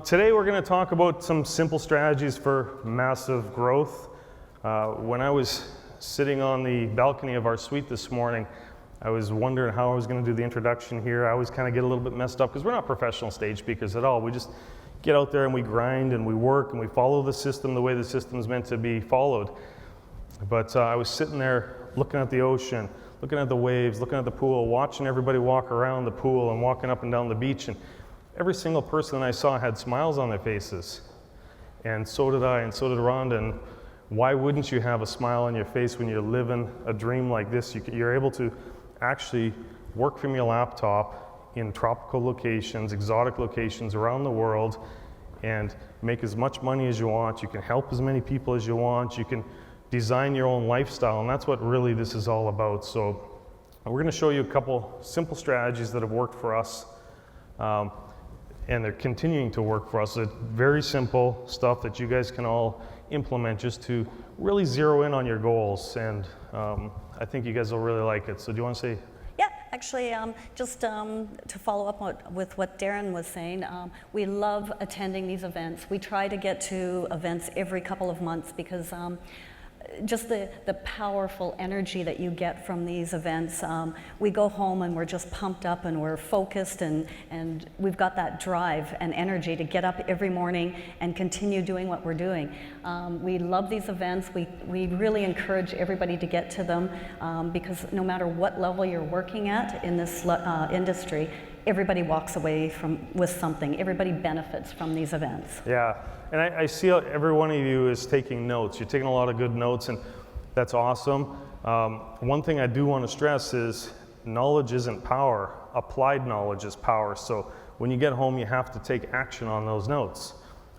Today we're going to talk about some simple strategies for massive growth. When I was sitting on the balcony of our suite this morning, I was wondering how I was going to do the introduction here. I always kind of get a little bit messed up because we're not professional stage speakers at all. We just get out there and we grind and we work and we follow the system the way the system is meant to be followed. But I was sitting there looking at the ocean, looking at the waves, looking at the pool, watching everybody walk around the pool and walking up and down the beach, and every single person I saw had smiles on their faces. And so did I, and so did Rhonda. And why wouldn't you have a smile on your face when you're living a dream like this? You're able to actually work from your laptop in tropical locations, exotic locations around the world, and make as much money as you want. You can help as many people as you want. You can design your own lifestyle, and that's what really this is all about. So we're going to show you a couple simple strategies that have worked for us. And they're continuing to work for us. It's very simple stuff that you guys can all implement just to really zero in on your goals. And I think you guys will really like it. So do you want to say? Yeah, actually, just to follow up with what Darren was saying, we love attending these events. We try to get to events every couple of months because just the powerful energy that you get from these events. We go home and we're just pumped up and we're focused and we've got that drive and energy to get up every morning and continue doing what we're doing. We love these events. We really encourage everybody to get to them because no matter what level you're working at in this industry, everybody walks away with something. Everybody benefits from these events. Yeah, and I see how every one of you is taking notes. You're taking a lot of good notes, and that's awesome. One thing I do want to stress is knowledge isn't power. Applied knowledge is power. So when you get home, you have to take action on those notes.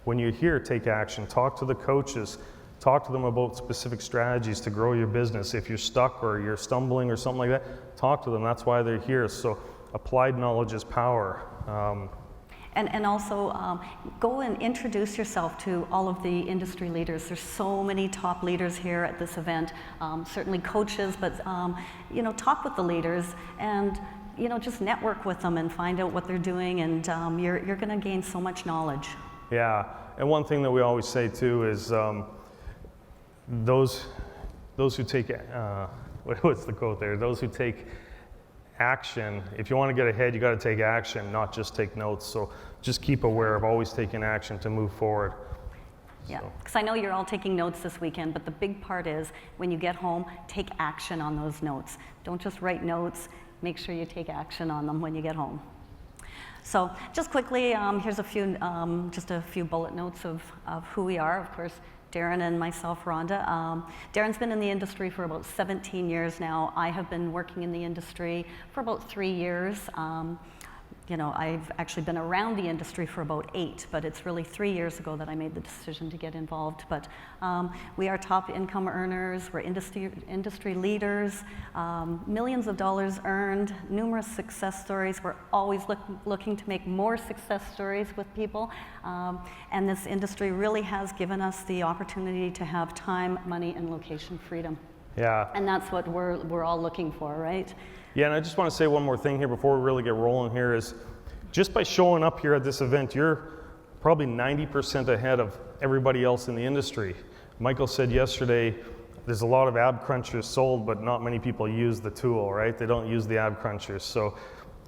When you're here, take action. Talk to the coaches. Talk to them about specific strategies to grow your business. If you're stuck or you're stumbling or something like that, talk to them. That's why they're here. So applied knowledge is power. And also go and introduce yourself to all of the industry leaders. There's so many top leaders here at this event, certainly coaches, but talk with the leaders and just network with them and find out what they're doing, and you're going to gain so much knowledge. Yeah, and one thing that we always say too is those who take, what's the quote there? Those who take action, if you want to get ahead, you got to take action, not just take notes. So just keep aware of always taking action to move forward. Yeah, because I know you're all taking notes this weekend, but the big part is when you get home, take action on those notes. Don't just write notes, make sure you take action on them when you get home. So just quickly, here's just a few bullet notes of who we are. Of course, Darren and myself, Rhonda. Darren's been in the industry for about 17 years now. I have been working in the industry for about 3 years. I've actually been around the industry for about 8, but it's really 3 years ago that I made the decision to get involved. But we are top income earners, we're industry leaders, millions of dollars earned, numerous success stories. We're always looking to make more success stories with people. And this industry really has given us the opportunity to have time, money, and location freedom. Yeah. And that's what we're all looking for, right? Yeah, and I just want to say one more thing here before we really get rolling here is just by showing up here at this event, you're probably 90% ahead of everybody else in the industry. Michael said yesterday, there's a lot of ab crunchers sold, but not many people use the tool, right? They don't use the ab crunchers. So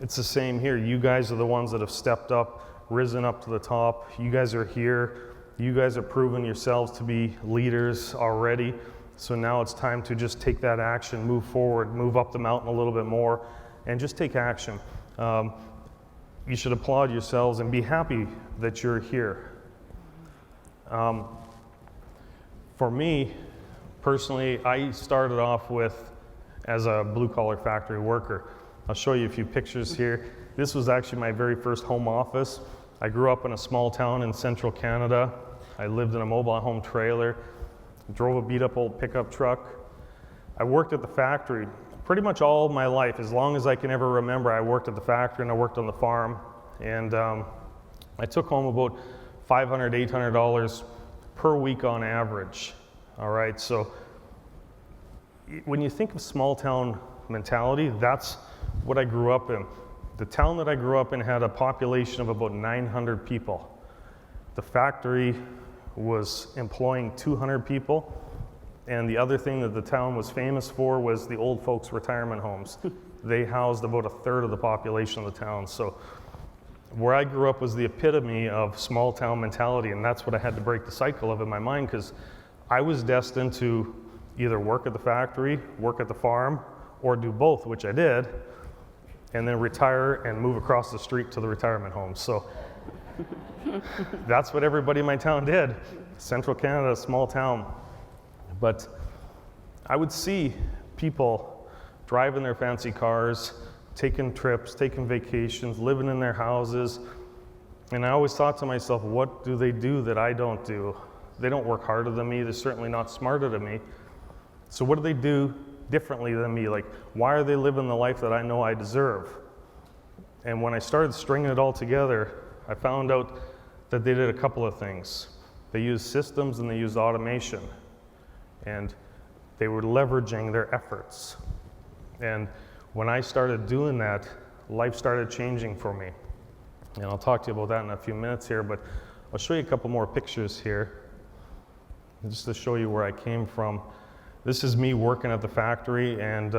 it's the same here. You guys are the ones that have stepped up, risen up to the top. You guys are here. You guys have proven yourselves to be leaders already. So now it's time to just take that action, move forward, move up the mountain a little bit more, and just take action. You should applaud yourselves and be happy that you're here. For me, personally, I started off as a blue-collar factory worker. I'll show you a few pictures here. This was actually my very first home office. I grew up in a small town in central Canada. I lived in a mobile home trailer. Drove a beat-up old pickup truck. I worked at the factory pretty much all of my life. As long as I can ever remember, I worked at the factory and I worked on the farm. And I took home about $500, $800 per week on average. All right, so when you think of small town mentality, that's what I grew up in. The town that I grew up in had a population of about 900 people. The factory was employing 200 people, and the other thing that the town was famous for was the old folks' retirement homes. They housed about a third of the population of the town. So where I grew up was the epitome of small town mentality, and that's what I had to break the cycle of in my mind, because I was destined to either work at the factory, work at the farm, or do both, which I did, and then retire and move across the street to the retirement home. So that's what everybody in my town did. Central Canada, small town. But I would see people driving their fancy cars, taking trips, taking vacations, living in their houses. And I always thought to myself, what do they do that I don't do? They don't work harder than me. They're certainly not smarter than me. So what do they do differently than me? Like, why are they living the life that I know I deserve? And when I started stringing it all together, I found out that they did a couple of things. They used systems and they used automation. And they were leveraging their efforts. And when I started doing that, life started changing for me. And I'll talk to you about that in a few minutes here, but I'll show you a couple more pictures here, just to show you where I came from. This is me working at the factory, and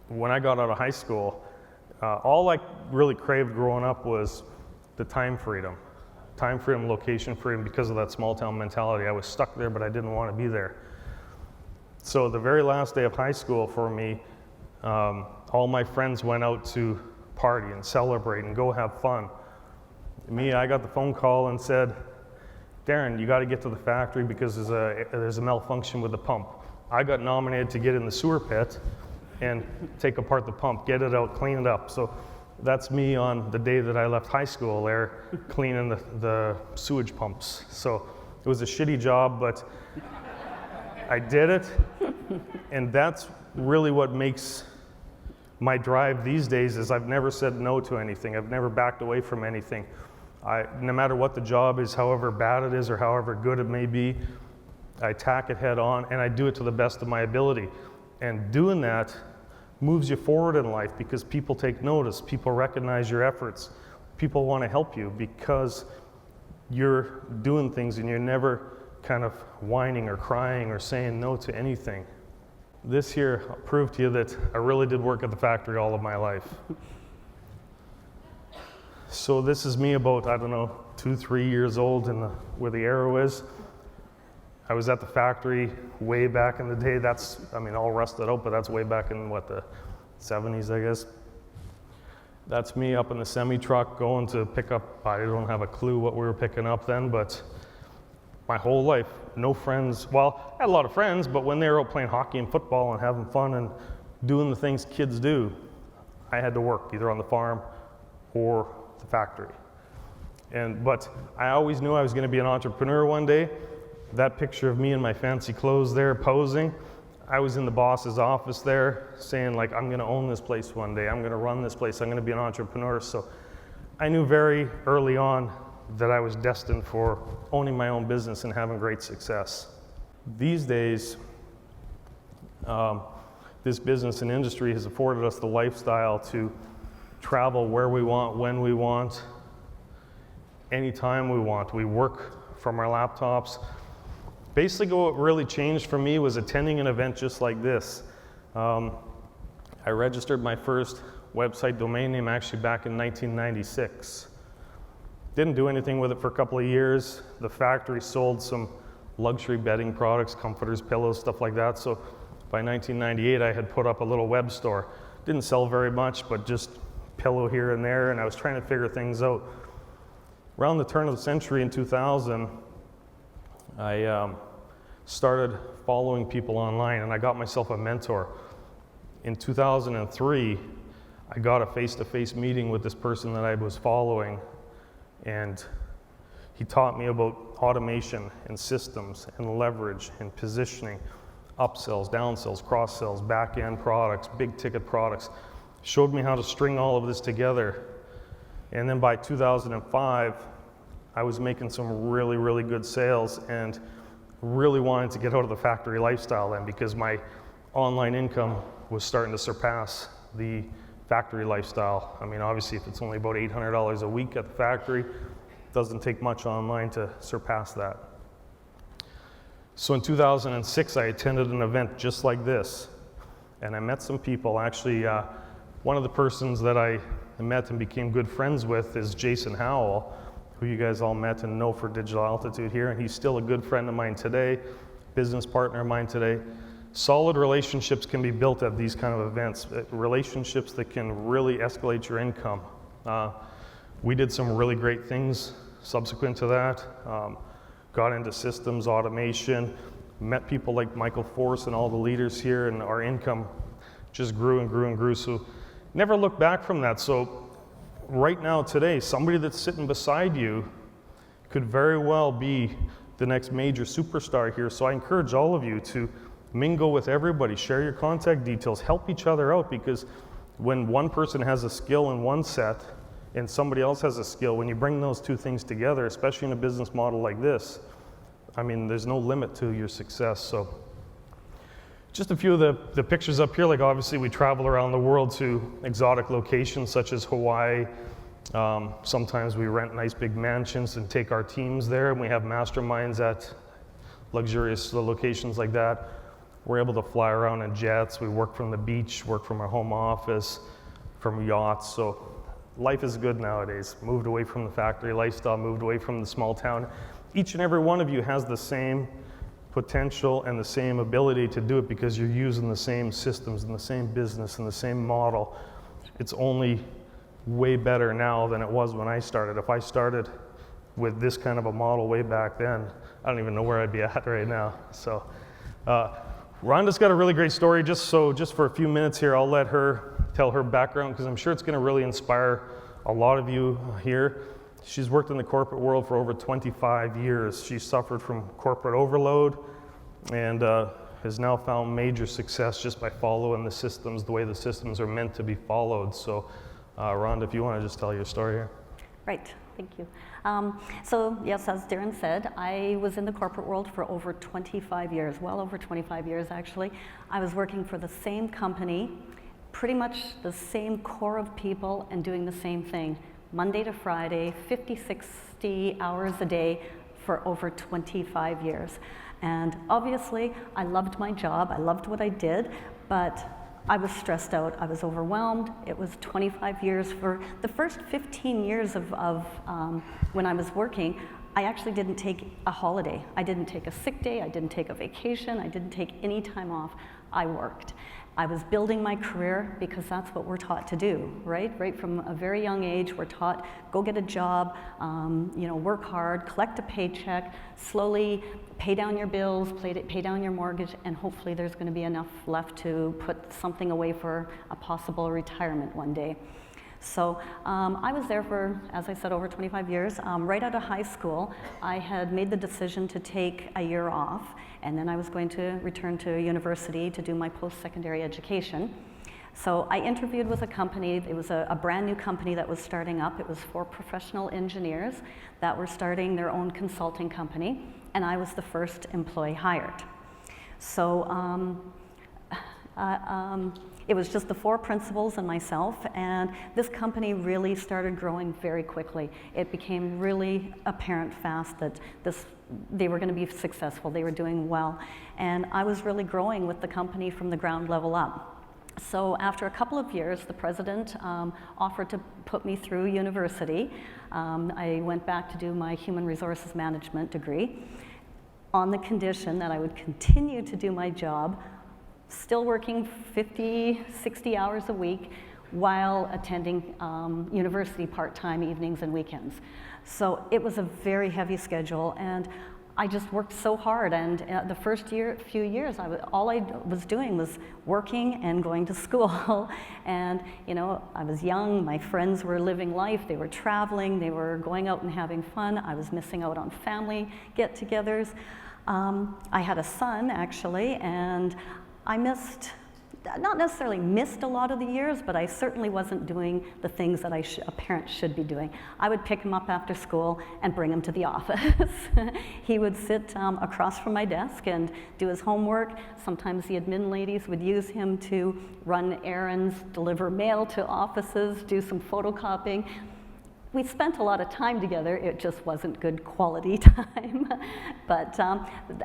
when I got out of high school, all I really craved growing up was the time freedom, location freedom, because of that small town mentality. I was stuck there, but I didn't want to be there. So the very last day of high school for me, all my friends went out to party and celebrate and go have fun. Me, I got the phone call and said, Darren, you got to get to the factory because there's a malfunction with the pump. I got nominated to get in the sewer pit and take apart the pump, get it out, clean it up. So that's me on the day that I left high school there, cleaning the sewage pumps. So it was a shitty job, but I did it. And that's really what makes my drive these days, is I've never said no to anything. I've never backed away from anything. No matter what the job is, however bad it is or however good it may be, I attack it head on, and I do it to the best of my ability. And doing that moves you forward in life because people take notice, people recognize your efforts, people want to help you because you're doing things and you're never kind of whining or crying or saying no to anything. This here proved to you that I really did work at the factory all of my life. So this is me about, 2-3 years old where the arrow is. I was at the factory way back in the day. That's, all rusted out, but that's way back in the 70s, I guess. That's me up in the semi-truck going to pick up, I don't have a clue what we were picking up then, but my whole life, no friends. Well, I had a lot of friends, but when they were out playing hockey and football and having fun and doing the things kids do, I had to work either on the farm or the factory. But I always knew I was going to be an entrepreneur one day. That picture of me in my fancy clothes there posing, I was in the boss's office there saying, like, I'm going to own this place one day. I'm going to run this place. I'm going to be an entrepreneur. So I knew very early on that I was destined for owning my own business and having great success. These days, this business and industry has afforded us the lifestyle to travel where we want, when we want, anytime we want. We work from our laptops. Basically, what really changed for me was attending an event just like this. I registered my first website domain name actually back in 1996. Didn't do anything with it for a couple of years. The factory sold some luxury bedding products, comforters, pillows, stuff like that. So by 1998, I had put up a little web store. Didn't sell very much, but just pillow here and there, and I was trying to figure things out. Around the turn of the century in 2000, I started following people online, and I got myself a mentor. In 2003, I got a face-to-face meeting with this person that I was following, and he taught me about automation and systems and leverage and positioning, upsells, downsells, cross-sells, back-end products, big-ticket products. Showed me how to string all of this together. And then by 2005, I was making some really, really good sales and really wanted to get out of the factory lifestyle then, because my online income was starting to surpass the factory lifestyle. Obviously, if it's only about $800 a week at the factory, Doesn't take much online to surpass that. So in 2006, I attended an event just like this, and I met some people. Actually, one of the persons that I met and became good friends with is Jason Howell, who you guys all met and know for Digital Altitude here, and he's still a good friend of mine today, business partner of mine today. Solid relationships can be built at these kind of events, relationships that can really escalate your income. We did some really great things subsequent to that. Got into systems, automation, met people like Michael Force and all the leaders here, and our income just grew and grew and grew. So never look back from that. So right now, today, somebody that's sitting beside you could very well be the next major superstar here. So I encourage all of you to mingle with everybody, share your contact details, help each other out, because when one person has a skill in one set and somebody else has a skill, when you bring those two things together, especially in a business model like this, I mean, there's no limit to your success. So just a few of the pictures up here, like obviously we travel around the world to exotic locations such as Hawaii. Sometimes we rent nice big mansions and take our teams there, and we have masterminds at luxurious locations like that. We're able to fly around in jets. We work from the beach, work from our home office, from yachts. So life is good nowadays. Moved away from the factory lifestyle, moved away from the small town. Each and every one of you has the same potential and the same ability to do it because you're using the same systems and the same business and the same model. It's only way better now than it was when I started. If I started with this kind of a model way back then, I don't even know where I'd be at right now. So Rhonda's got a really great story. Just for a few minutes here, I'll let her tell her background because I'm sure it's going to really inspire a lot of you here. She's worked in the corporate world for over 25 years. She suffered from corporate overload and has now found major success just by following the systems, the way the systems are meant to be followed. So Rhonda, if you want to just tell your story here. Right, thank you. So yes, as Darren said, I was in the corporate world for over 25 years, well over 25 years actually. I was working for the same company, pretty much the same core of people and doing the same thing, Monday to Friday, 50, 60 hours a day for over 25 years. And obviously, I loved my job, I loved what I did, but I was stressed out, I was overwhelmed. It was 25 years. For the first 15 years of when I was working, I actually didn't take a holiday. I didn't take a sick day, I didn't take a vacation, I didn't take any time off. I worked. I was building my career because that's what we're taught to do, right? Right from a very young age, we're taught, go get a job, work hard, collect a paycheck, slowly pay down your bills, pay down your mortgage, and hopefully there's going to be enough left to put something away for a possible retirement one day. So I was there for, as I said, over 25 years. Right out of high school, I had made the decision to take a year off, and then I was going to return to university to do my post-secondary education. So I interviewed with a company. It was a brand new company that was starting up. It was for professional engineers that were starting their own consulting company, and I was the first employee hired. So it was just the four principals and myself, and this company really started growing very quickly. It became really apparent fast that they were going to be successful, they were doing well, and I was really growing with the company from the ground level up. So after a couple of years, the president offered to put me through university. I went back to do my human resources management degree on the condition that I would continue to do my job, still working 50, 60 hours a week while attending university part-time evenings and weekends. So it was a very heavy schedule, and I just worked so hard, and the first few years, all I was doing was working and going to school. And I was young, my friends were living life, they were traveling, they were going out and having fun. I was missing out on family get-togethers. I had a son, actually, and I not necessarily missed a lot of the years, but I certainly wasn't doing the things that a parent should be doing. I would pick him up after school and bring him to the office. He would sit across from my desk and do his homework. Sometimes the admin ladies would use him to run errands, deliver mail to offices, do some photocopying. we spent a lot of time together. It just wasn't good quality time. But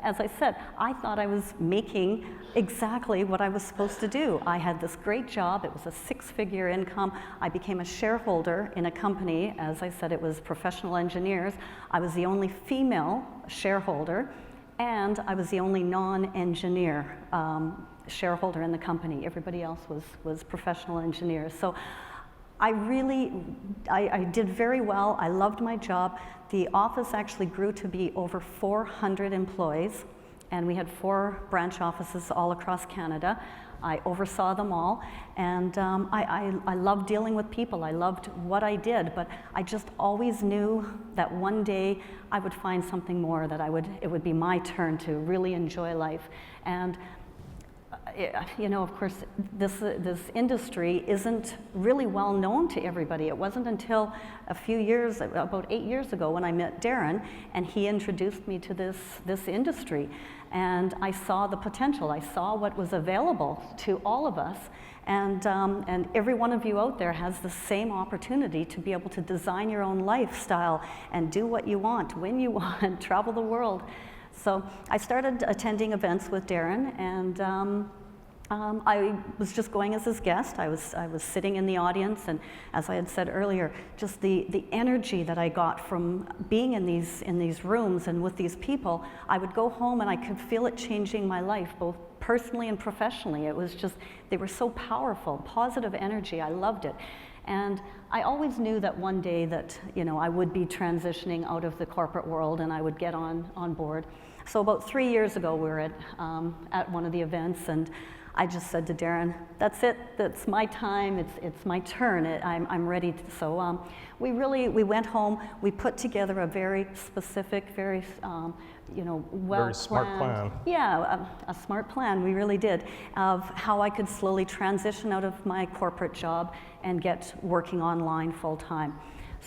as I said, I thought I was making exactly what I was supposed to do. I had this great job. It was a 6-figure income. I became a shareholder in a company. As I said, it was professional engineers. I was the only female shareholder, and I was the only non-engineer shareholder in the company. Everybody else was professional engineers. So I did very well. I loved my job. The office actually grew to be over 400 employees, and we had 4 branch offices all across Canada. I oversaw them all, and I loved dealing with people. I loved what I did, but I just always knew that one day I would find something more, that it would be my turn to really enjoy life. And you know, of course, this industry isn't really well known to everybody. It wasn't until a few years, about 8 years ago, when I met Darren, and he introduced me to this industry. And I saw the potential. I saw what was available to all of us. And every one of you out there has the same opportunity to be able to design your own lifestyle and do what you want, when you want, travel the world. So I started attending events with Darren, and I was just going as his guest. I was sitting in the audience, and as I had said earlier, just the energy that I got from being in these rooms and with these people, I would go home and I could feel it changing my life, both personally and professionally. It was just, they were so powerful, positive energy. I loved it. And I always knew that one day that, you know, I would be transitioning out of the corporate world and I would get on board. So about 3 years ago, we were at one of the events, and I just said to Darren, that's it, that's my time, it's my turn, I'm ready. So we went home, we put together a very specific, very, you know, well-planned. Very smart plan. Yeah, a smart plan, we really did, of how I could slowly transition out of my corporate job and get working online full-time.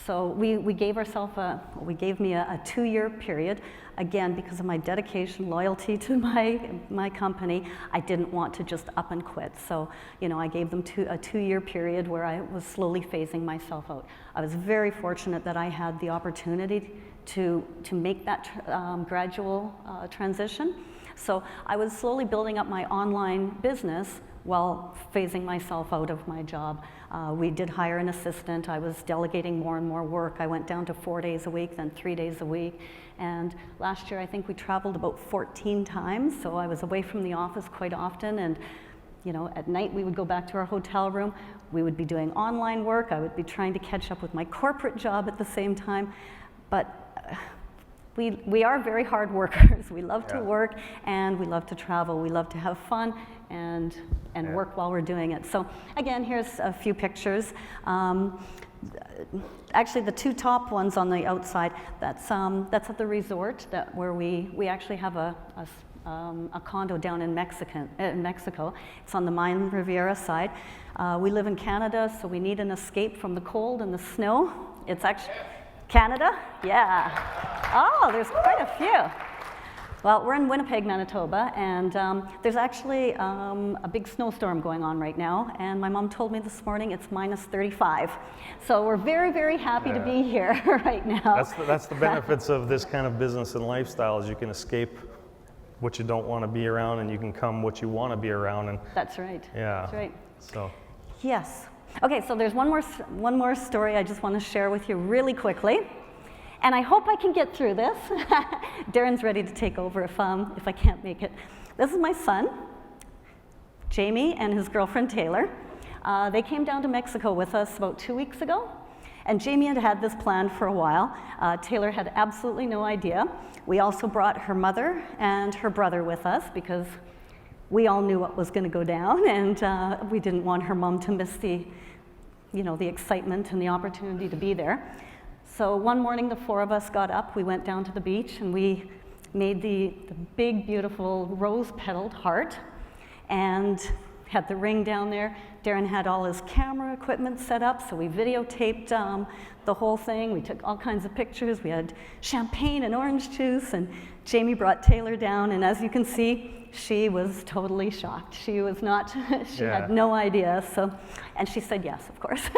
So we gave me a 2-year period. Again, because of my dedication, loyalty to my company, I didn't want to just up and quit. So, you know, I gave them a 2-year period where I was slowly phasing myself out. I was very fortunate that I had the opportunity to make that gradual transition. So I was slowly building up my online business while phasing myself out of my job. We did hire an assistant. I was delegating more and more work. I went down to 4 days a week, then 3 days a week. And last year, I think we traveled about 14 times. So I was away from the office quite often. And, you know, at night we would go back to our hotel room. We would be doing online work. I would be trying to catch up with my corporate job at the same time. But we are very hard workers. We love to work, and we love to travel. We love to have fun and work while we're doing it. So again, here's a few pictures. Actually, the 2 top ones on the outside, that's at the resort where we actually have a condo down in Mexico. It's on the Mayan Riviera side. We live in Canada, so we need an escape from the cold and the snow. It's actually Canada? Yeah. Oh, there's quite a few. Well, we're in Winnipeg, Manitoba, and there's actually a big snowstorm going on right now, and my mom told me this morning it's minus 35. So we're very, very happy to be here right now. That's the benefits of this kind of business and lifestyle, is you can escape what you don't want to be around, and you can come what you want to be around. And that's right. Yeah. That's right. So. Yes. Okay, so there's one more story I just want to share with you really quickly. And I hope I can get through this. Darren's ready to take over if I can't make it. This is my son, Jamie, and his girlfriend, Taylor. They came down to Mexico with us about 2 weeks ago. And Jamie had this plan for a while. Taylor had absolutely no idea. We also brought her mother and her brother with us because we all knew what was going to go down, and we didn't want her mom to miss the excitement and the opportunity to be there. So one morning, the 4 of us got up, we went down to the beach, and we made the big, beautiful rose-petaled heart, and had the ring down there. Darren had all his camera equipment set up, so we videotaped the whole thing. We took all kinds of pictures. We had champagne and orange juice, and Jamie brought Taylor down, and as you can see, she was totally shocked. She was not, she Yeah. had no idea, and she said yes, of course.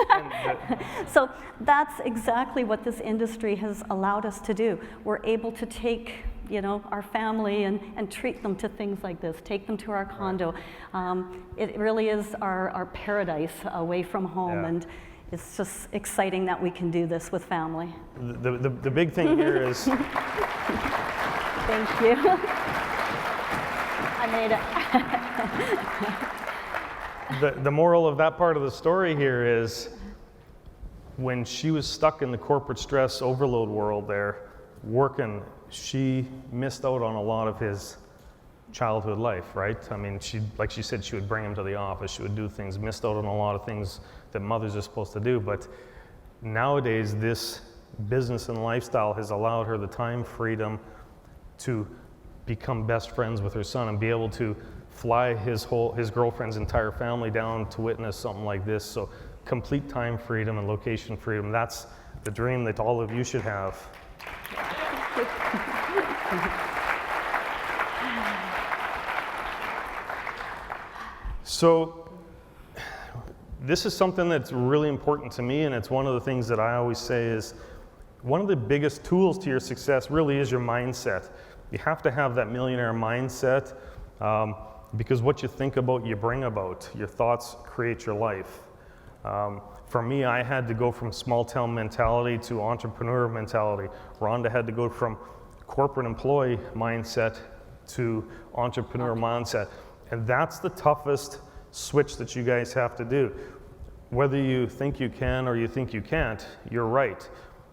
So that's exactly what this industry has allowed us to do. We're able to take, our family and treat them to things like this, take them to our condo. It really is our paradise away from home, Yeah. and it's just exciting that we can do this with family. The big thing here is Thank you. I made it. the moral of that part of the story here is when she was stuck in the corporate stress overload world there, working, she missed out on a lot of his childhood life, right? I mean, like she said, she would bring him to the office, she would do things, missed out on a lot of things that mothers are supposed to do. But nowadays, this business and lifestyle has allowed her the time freedom to become best friends with her son and be able to fly his girlfriend's entire family down to witness something like this. So complete time freedom and location freedom, that's the dream that all of you should have. So this is something that's really important to me, and it's one of the things that I always say is one of the biggest tools to your success really is your mindset. You have to have that millionaire mindset because what you think about, you bring about. Your thoughts create your life. For me, I had to go from small town mentality to entrepreneur mentality. Rhonda had to go from corporate employee mindset to entrepreneur mindset. And that's the toughest switch that you guys have to do. Whether you think you can or you think you can't, you're right.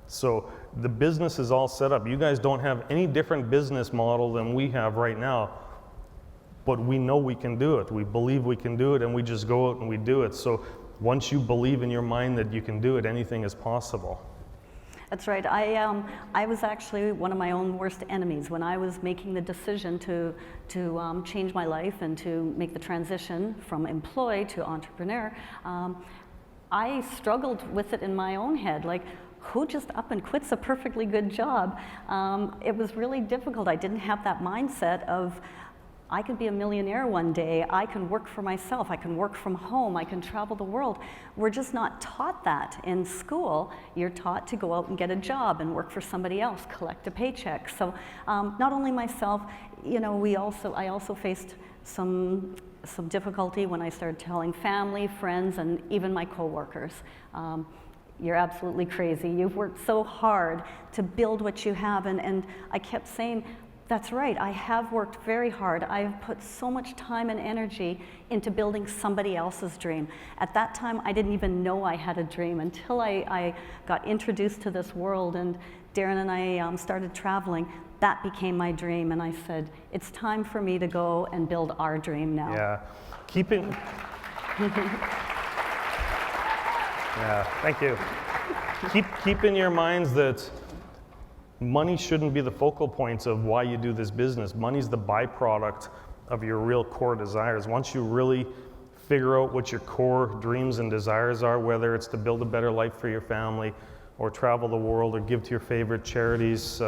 So the business is all set up. You guys don't have any different business model than we have right now, but we know we can do it. We believe we can do it, and we just go out and we do it. So once you believe in your mind that you can do it, anything is possible. That's right. I was actually one of my own worst enemies when I was making the decision to change my life and to make the transition from employee to entrepreneur. I struggled with it in my own head, like, who just up and quits a perfectly good job? It was really difficult. I didn't have that mindset of, I can be a millionaire one day, I can work for myself, I can work from home, I can travel the world. We're just not taught that in school. You're taught to go out and get a job and work for somebody else, collect a paycheck. So not only myself, I also faced some difficulty when I started telling family, friends, and even my coworkers. You're absolutely crazy. You've worked so hard to build what you have, and I kept saying, that's right, I have worked very hard. I've put so much time and energy into building somebody else's dream. At that time, I didn't even know I had a dream until I got introduced to this world, and Darren and I started traveling. That became my dream, and I said, it's time for me to go and build our dream now. Yeah, yeah, thank you. Keep in your minds that money shouldn't be the focal points of why you do this business. Money's the byproduct of your real core desires. Once you really figure out what your core dreams and desires are, whether it's to build a better life for your family or travel the world or give to your favorite charities,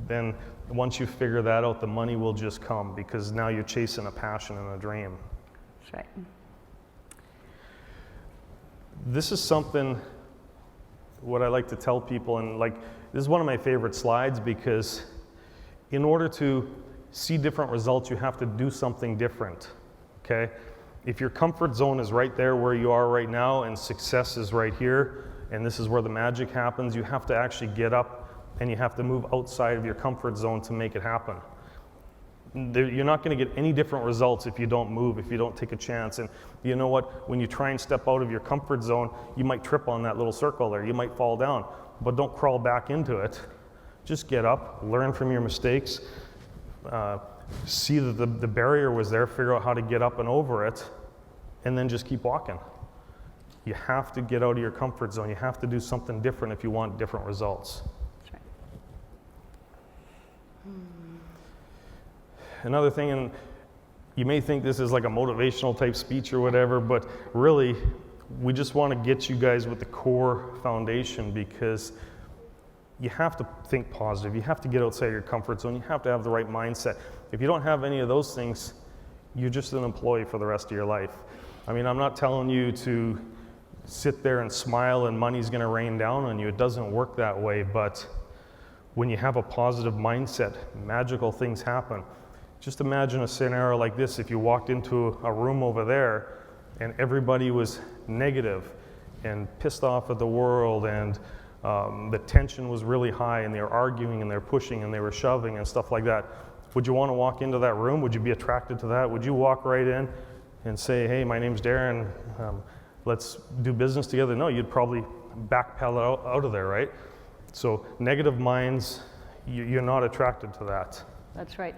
then once you figure that out, the money will just come because now you're chasing a passion and a dream. That's right. This is something, what I like to tell people, and this is one of my favorite slides because in order to see different results, you have to do something different, okay? If your comfort zone is right there where you are right now and success is right here, and this is where the magic happens, you have to actually get up and you have to move outside of your comfort zone to make it happen. You're not going to get any different results if you don't move, if you don't take a chance. And you know what? When you try and step out of your comfort zone, you might trip on that little circle there. You might fall down, but don't crawl back into it. Just get up, learn from your mistakes, see that the barrier was there, figure out how to get up and over it, and then just keep walking. You have to get out of your comfort zone. You have to do something different if you want different results. That's right. Another thing, and You may think this is like a motivational type speech or whatever, but really, we just want to get you guys with the core foundation, because you have to think positive. You have to get outside your comfort zone. You have to have the right mindset. If you don't have any of those things, you're just an employee for the rest of your life. I mean, I'm not telling you to sit there and smile and money's going to rain down on you. It doesn't work that way, but when you have a positive mindset, magical things happen. Just imagine a scenario like this. If you walked into a room over there and everybody was negative and pissed off at the world, and the tension was really high, and they were arguing and they were pushing and they were shoving and stuff like that, would you want to walk into that room? Would you be attracted to that? Would you walk right in and say, hey, my name's Darren, let's do business together? No, you'd probably backpedal out of there, right? So negative minds, you're not attracted to that. That's right.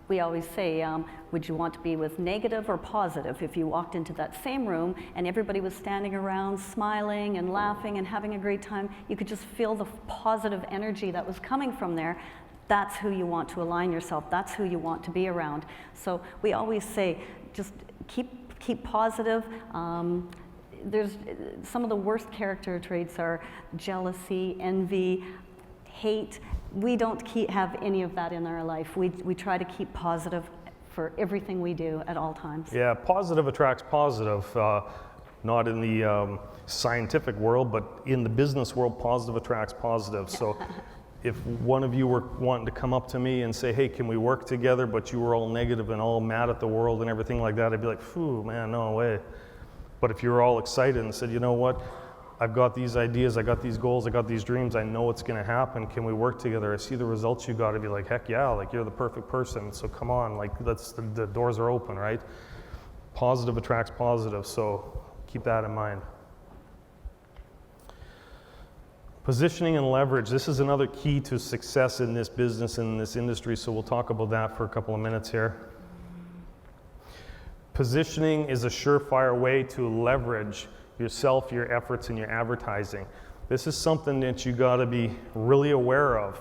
We always say, would you want to be with negative or positive? If you walked into that same room and everybody was standing around smiling and laughing and having a great time, you could just feel the positive energy that was coming from there. That's who you want to align yourself. That's who you want to be around. So we always say, just keep positive. There's some of the worst character traits are jealousy, envy, hate. We don't have any of that in our life. We try to keep positive for everything we do at all times. Yeah, positive attracts positive. Not in the scientific world, but in the business world, positive attracts positive. So if one of you were wanting to come up to me and say, hey, can we work together, but you were all negative and all mad at the world and everything like that, I'd be like, phew, man, no way. But if you were all excited and said, you know what, I've got these ideas, I got these goals, I got these dreams, I know it's going to happen, can we work together? I see the results you got, to be like, heck yeah, like you're the perfect person, so come on, like the doors are open, right? Positive attracts positive, so keep that in mind. Positioning and leverage, this is another key to success in this business, in this industry, so we'll talk about that for a couple of minutes here. Positioning is a surefire way to leverage yourself, your efforts, and your advertising. This is something that you got to be really aware of.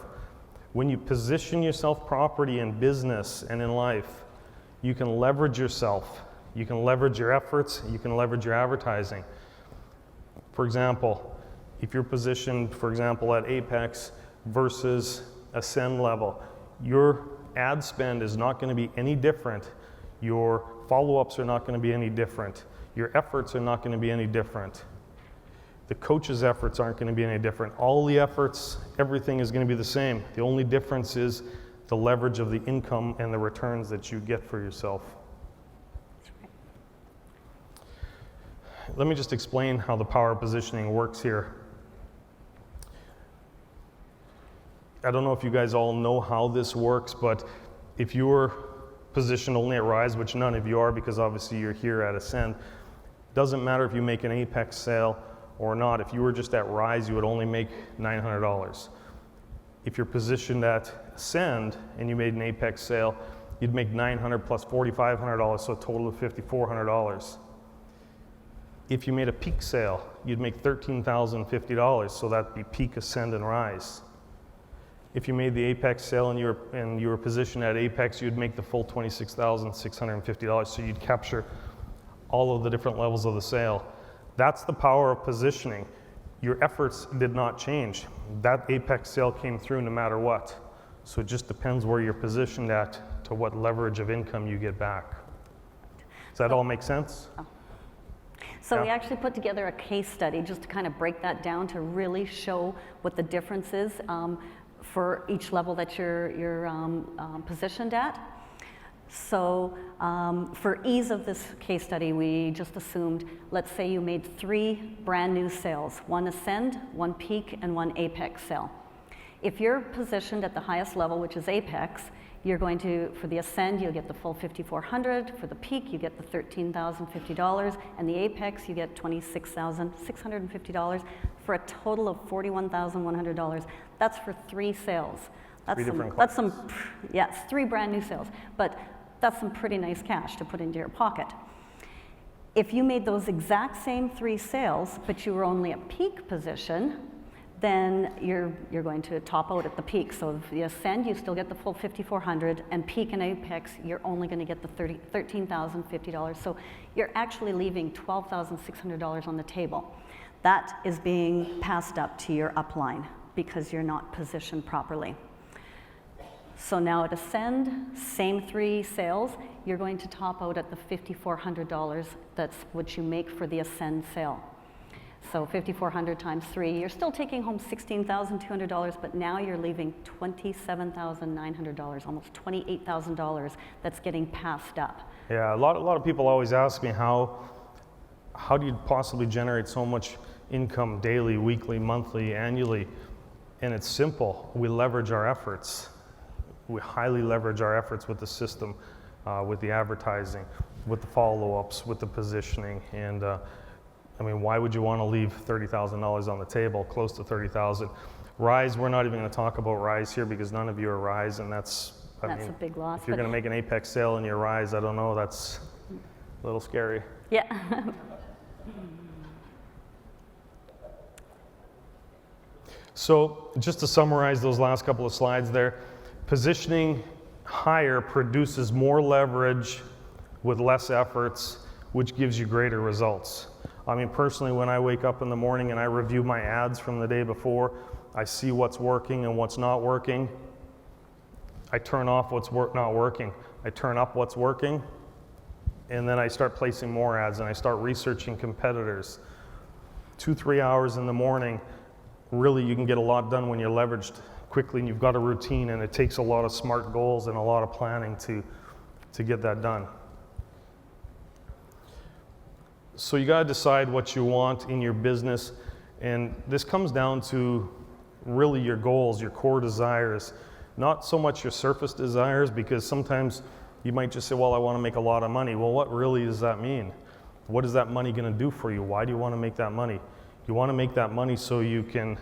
When you position yourself properly in business and in life, you can leverage yourself. You can leverage your efforts. You can leverage your advertising. For example, if you're positioned, for example, at Apex versus Ascend level, your ad spend is not going to be any different. Your follow-ups are not going to be any different. Your efforts are not going to be any different. The coach's efforts aren't going to be any different. All the efforts, everything is going to be the same. The only difference is the leverage of the income and the returns that you get for yourself. Let me just explain how the power positioning works here. I don't know if you guys all know how this works, but if you're positioned only at Rise, which none of you are because obviously you're here at Ascend, doesn't matter if you make an Apex sale or not. If you were just at Rise, you would only make $900. If you're positioned at Ascend and you made an Apex sale, you'd make $900 plus $4,500, so a total of $5,400. If you made a peak sale, you'd make $13,050, so that'd be peak, Ascend, and Rise. If you made the Apex sale and you were positioned at Apex, you'd make the full $26,650, so you'd capture all of the different levels of the sale. That's the power of positioning. Your efforts did not change. That Apex sale came through no matter what. So it just depends where you're positioned at to what leverage of income you get back. Does that all make sense? So we actually put together a case study just to kind of break that down to really show what the difference is for each level that you're positioned at. So for ease of this case study, we just assumed, let's say you made 3 brand new sales, 1 Ascend, 1 Peak, and 1 Apex sale. If you're positioned at the highest level, which is Apex, you're going to, for the Ascend, you'll get the full $5,400. For the Peak, you get the $13,050. And the Apex, you get $26,650 for a total of $41,100. That's for 3 sales. That's some, yes, 3 brand new sales. But that's some pretty nice cash to put into your pocket. If you made those exact same 3 sales, but you were only a Peak position, then you're going to top out at the peak. So if you ascend, you still get the full 5,400, and peak and apex, you're only going to get the $13,050. So you're actually leaving $12,600 on the table. That is being passed up to your upline because you're not positioned properly. So now at ascend, same 3 sales, you're going to top out at the $5,400. That's what you make for the ascend sale. So 5,400 times 3, you're still taking home $16,200, but now you're leaving $27,900, almost $28,000 that's getting passed up. Yeah, a lot of people always ask me how do you possibly generate so much income daily, weekly, monthly, annually? And it's simple. We leverage our efforts. We highly leverage our efforts with the system, with the advertising, with the follow-ups, with the positioning, and I mean, why would you want to leave $30,000 on the table, close to $30,000? Rise, we're not even going to talk about Rise here because none of you are Rise, and that's I mean, a big loss. If you're going to make an Apex sale and you're Rise, I don't know, that's a little scary. Yeah. So just to summarize those last couple of slides there, positioning higher produces more leverage with less efforts, which gives you greater results. I mean, personally, when I wake up in the morning and I review my ads from the day before, I see what's working and what's not working. I turn off what's not working. I turn up what's working, and then I start placing more ads and I start researching competitors. 2-3 hours in the morning, really you can get a lot done when you're leveraged quickly and you've got a routine, and it takes a lot of smart goals and a lot of planning to get that done. So you got to decide what you want in your business, and this comes down to really your goals, your core desires, not so much your surface desires, because sometimes you might just say, well, I want to make a lot of money. Well, what really does that mean? What is that money going to do for you? Why do you want to make that money? You want to make that money so you can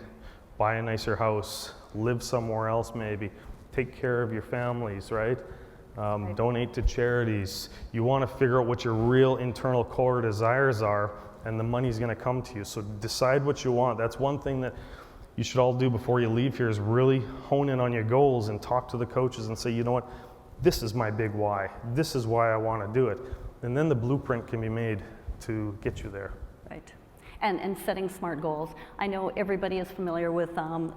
buy a nicer house, live somewhere else maybe, take care of your families, right? Donate to charities. You want to figure out what your real internal core desires are, and the money's going to come to you. So decide what you want. That's one thing that you should all do before you leave here, is really hone in on your goals and talk to the coaches and say, you know what, this is my big why. This is why I want to do it. And then the blueprint can be made to get you there. Right. And setting SMART goals. I know everybody is familiar with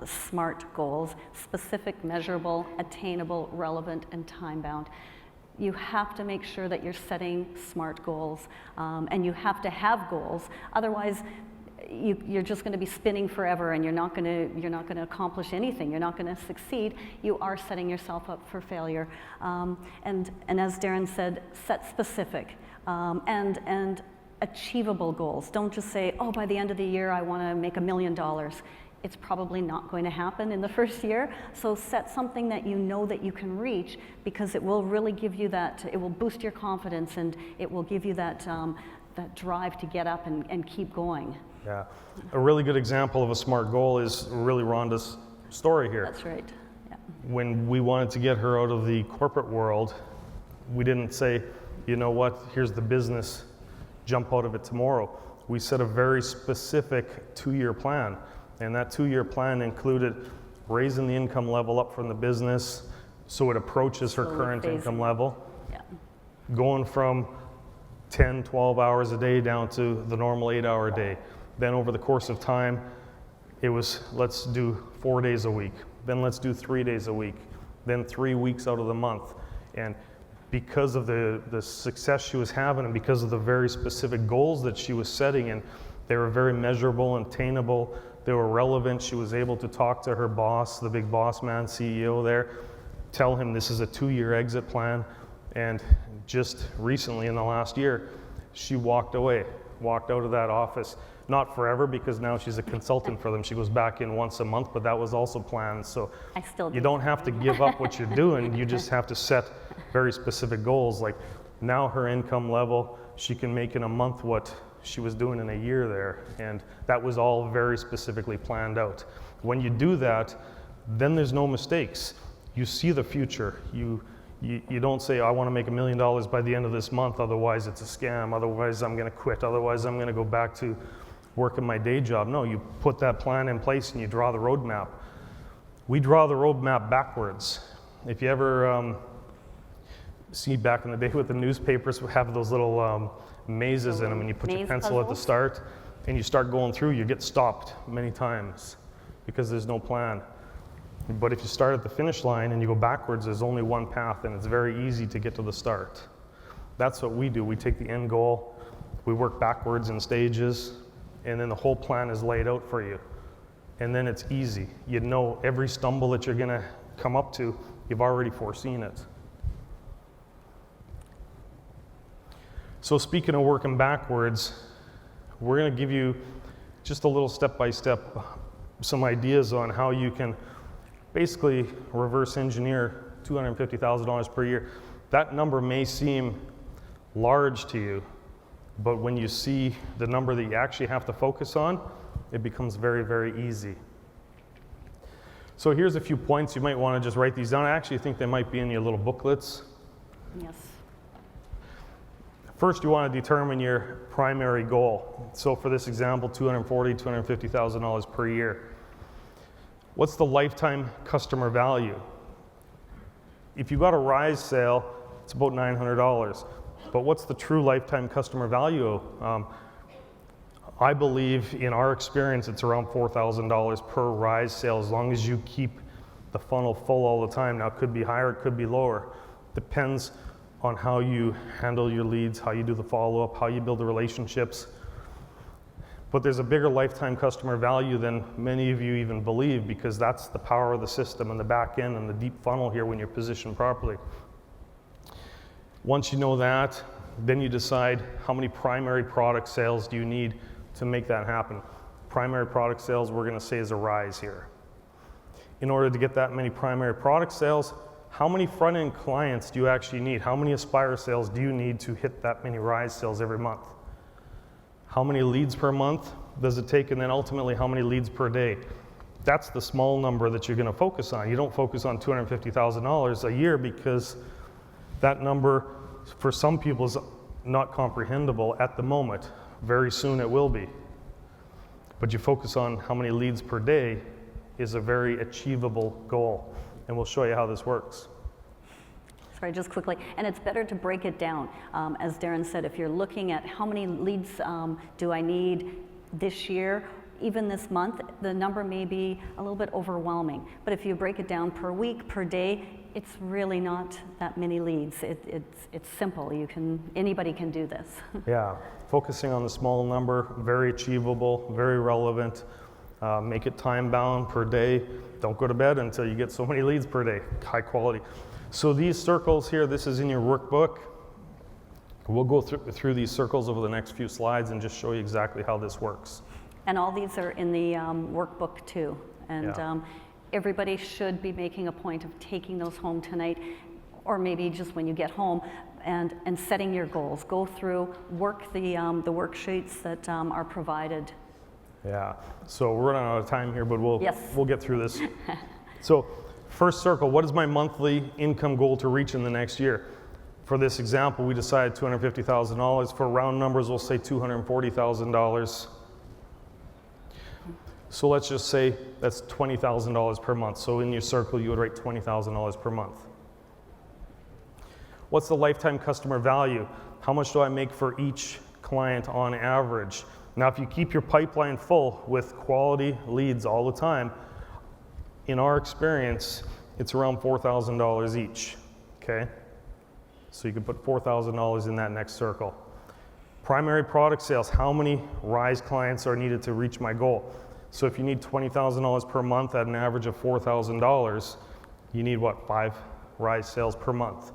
SMART goals: specific, measurable, attainable, relevant, and time-bound. You have to make sure that you're setting SMART goals, and you have to have goals. Otherwise, you're just going to be spinning forever, and you're not going to accomplish anything. You're not going to succeed. You are setting yourself up for failure. And as Darren said, set specific and achievable goals. Don't just say, oh, by the end of the year I want to make $1 million. It's probably not going to happen in the first year. So set something that you know that you can reach, because it will really give you that, it will boost your confidence, and it will give you that, that drive to get up and keep going. Yeah, a really good example of a SMART goal is really Rhonda's story here. That's right. Yeah. When we wanted to get her out of the corporate world, we didn't say, you know what, here's the business, jump out of it tomorrow. We set a very specific 2-year plan, and that 2-year plan included raising the income level up from the business so it approaches her current income level, going from 10, 12 hours a day down to the normal 8-hour day. Then over the course of time, it was, let's do 4 days a week, then let's do 3 days a week, then 3 weeks out of the month. And because of the success she was having, and because of the very specific goals that she was setting, and they were very measurable and attainable, they were relevant, she was able to talk to her boss, the big boss man, CEO there, tell him this is a 2-year exit plan. And just recently, in the last year, she walked out of that office. Not forever, because now she's a consultant for them. She goes back in once a month, but that was also planned. So you don't have to give up what you're doing. You just have to set very specific goals. Like now her income level, she can make in a month what she was doing in a year there. And that was all very specifically planned out. When you do that, then there's no mistakes. You see the future. You don't say, I want to make $1 million by the end of this month, otherwise it's a scam, otherwise I'm going to quit, otherwise I'm going to go back to work in my day job. No, you put that plan in place and you draw the roadmap. We draw the roadmap backwards. If you ever see back in the day with the newspapers, we have those little mazes in them, and you put your pencil at the start and you start going through, you get stopped many times because there's no plan. But if you start at the finish line and you go backwards, there's only one path, and it's very easy to get to the start. That's what we do. We take the end goal, we work backwards in stages, and then the whole plan is laid out for you. And then it's easy. You know every stumble that you're gonna come up to, you've already foreseen it. So speaking of working backwards, we're gonna give you just a little step-by-step, some ideas on how you can basically reverse engineer $250,000 per year. That number may seem large to you, but when you see the number that you actually have to focus on, it becomes very, very easy. So here's a few points. You might want to just write these down. I actually think they might be in your little booklets. Yes. First, you want to determine your primary goal. So for this example, $240,000, $250,000 per year. What's the lifetime customer value? If you got a Rise sale, it's about $900. But what's the true lifetime customer value? I believe in our experience, it's around $4,000 per Rise sale, as long as you keep the funnel full all the time. Now, it could be higher, it could be lower. Depends on how you handle your leads, how you do the follow-up, how you build the relationships. But there's a bigger lifetime customer value than many of you even believe, because that's the power of the system and the back end and the deep funnel here when you're positioned properly. Once you know that, then you decide how many primary product sales do you need to make that happen. Primary product sales, we're going to say, is a Rise here. In order to get that many primary product sales, how many front-end clients do you actually need? How many Aspire sales do you need to hit that many Rise sales every month? How many leads per month does it take? And then ultimately, how many leads per day? That's the small number that you're going to focus on. You don't focus on $250,000 a year, because that number for some people is not comprehensible at the moment. Very soon it will be. But you focus on how many leads per day is a very achievable goal. And we'll show you how this works. Sorry, just quickly, and it's better to break it down. As Darren said, if you're looking at how many leads do I need this year, even this month, the number may be a little bit overwhelming. But if you break it down per week, per day, it's really not that many leads. It's simple. Anybody can do this. Yeah, focusing on the small number, very achievable, very relevant. Make it time bound per day. Don't go to bed until you get so many leads per day, high quality. So these circles here, this is in your workbook. We'll go through these circles over the next few slides and just show you exactly how this works. And all these are in the workbook too. And Yeah. Everybody should be making a point of taking those home tonight, or maybe just when you get home, and setting your goals. Go through, work the worksheets that are provided. Yeah, so we're running out of time here, but we'll get through this. So first circle, what is my monthly income goal to reach in the next year? For this example, we decided $250,000. For round numbers, we'll say $240,000. So let's just say that's $20,000 per month. So in your circle, you would write $20,000 per month. What's the lifetime customer value? How much do I make for each client on average? Now, if you keep your pipeline full with quality leads all the time, in our experience, it's around $4,000 each, okay? So you can put $4,000 in that next circle. Primary product sales, how many Rise clients are needed to reach my goal? So if you need $20,000 per month at an average of $4,000, you need what, 5 Rise sales per month?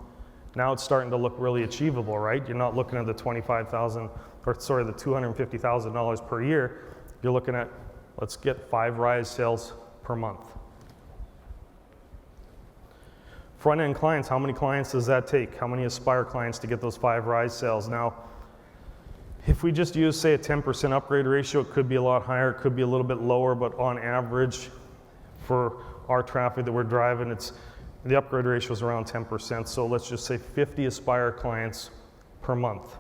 Now it's starting to look really achievable, right? You're not looking at the $250,000 per year. You're looking at, let's get 5 Rise sales per month. Front-end clients, how many clients does that take? How many Aspire clients to get those 5 Rise sales? Now, if we just use, say, a 10% upgrade ratio, it could be a lot higher, it could be a little bit lower, but on average, for our traffic that we're driving, the upgrade ratio is around 10%. So let's just say 50 Aspire clients per month.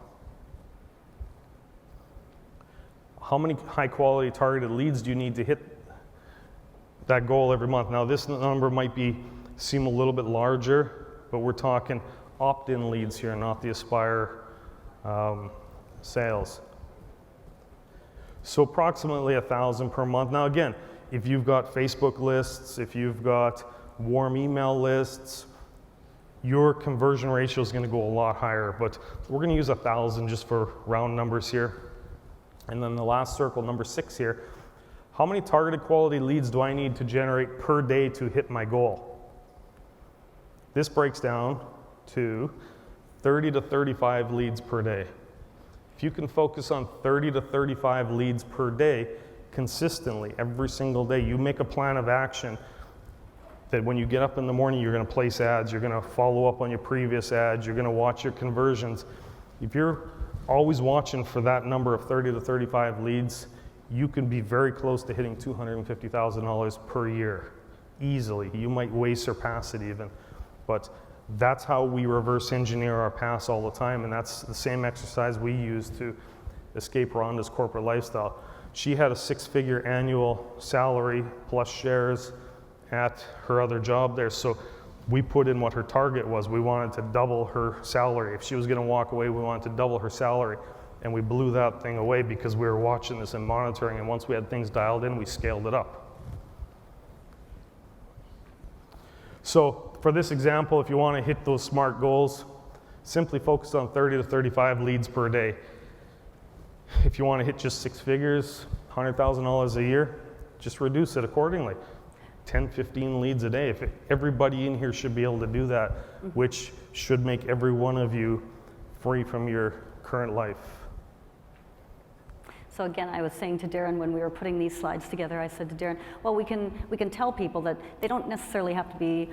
how many high quality targeted leads do you need to hit that goal every month? Now this number might seem a little bit larger, but we're talking opt-in leads here, not the Aspire sales. So approximately 1,000 per month. Now again, if you've got Facebook lists, if you've got warm email lists, your conversion ratio is going to go a lot higher, but we're going to use 1,000 just for round numbers here. And then the last circle, number 6 here, how many targeted quality leads do I need to generate per day to hit my goal? This breaks down to 30 to 35 leads per day. If you can focus on 30 to 35 leads per day consistently every single day, you make a plan of action that when you get up in the morning, you're going to place ads, you're going to follow up on your previous ads, you're going to watch your conversions. If you're always watching for that number of 30 to 35 leads, you can be very close to hitting $250,000 per year easily. You might way surpass it even, but that's how we reverse engineer our past all the time, and that's the same exercise we use to escape Rhonda's corporate lifestyle. She had a 6-figure annual salary plus shares at her other job there, so we put in what her target was. We wanted to double her salary. If she was going to walk away, we wanted to double her salary, and we blew that thing away because we were watching this and monitoring, and once we had things dialed in, we scaled it up. So for this example, if you want to hit those SMART goals, simply focus on 30 to 35 leads per day. If you want to hit just 6 figures, $100,000 a year, just reduce it accordingly. 10, 15 leads a day. If everybody in here should be able to do that, which should make every one of you free from your current life. So again, I was saying to Darren when we were putting these slides together, I said to Darren, well, we can tell people that they don't necessarily have to be,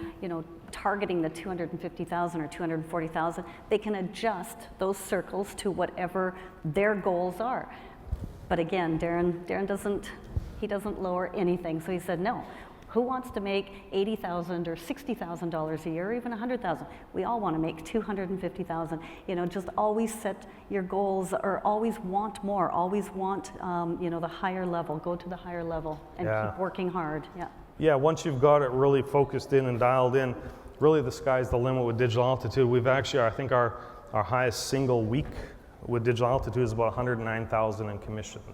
targeting the 250,000 or 240,000. They can adjust those circles to whatever their goals are. But again, Darren doesn't lower anything. So he said, no. Who wants to make $80,000 or $60,000 a year, or even $100,000? We all want to make $250,000. Just always set your goals, or always want more. Always want, the higher level. Go to the higher level and keep working hard. Yeah. Yeah. Once you've got it really focused in and dialed in, really the sky's the limit with Digital Altitude. We've actually, I think our highest single week with Digital Altitude is about $109,000 in commissions.